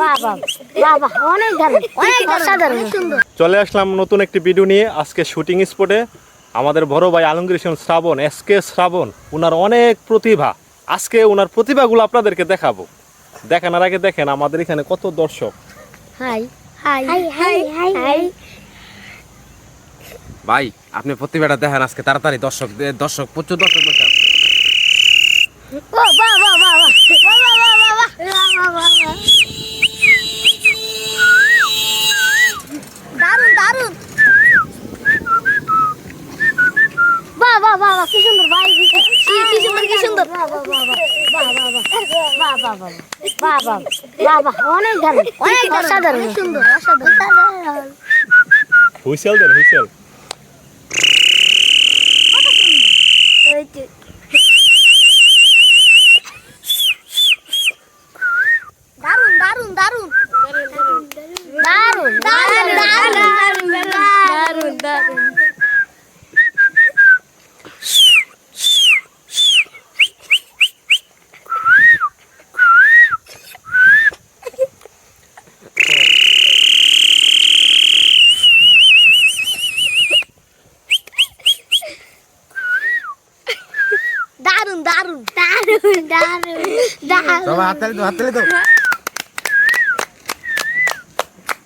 বাবা বাবা অনেক দারুণ, অনেক অসাধারণ সুন্দর। চলে আসলাম নতুন একটি ভিডিও নিয়ে। আজকে শুটিং স্পটে আমাদের বড় ভাই আলমগীর হোসেন শ্রাবণ, এসকে শ্রাবণ, ওনার অনেক প্রতিভা। আজকে ওনার প্রতিভাগুলো আপনাদেরকে দেখাবো। দেখানোর আগে দেখেন আমাদের এখানে কত দর্শক। High high high high high. ভাই আপনি প্রতিভাটা দেখেন আজকে তাড়াতাড়ি, দর্শক প্রচুর দর্শক বসে আছে। ও বাবা বাবা বাবা বাবা বাবা দারুণ দারুণ। বাবা বাবা কি সুন্দর ভাই, কি সুন্দর কি সুন্দর। বাবা বাবা বাবা বাবা বাবা বাবা বাবা অনেক দারুণ, অনেক অসাধারণ সুন্দর অসাধারণ। হুইসেল দেন, হুইসেল। দারুণ দারুণ দারুণ দারুণ দারুণ দারুণ দারুণ দারুণ। দারুণ দারুণ দারুণ দারুণ দারুণ। সবাই হাততালি দাও, হাততালি দাও।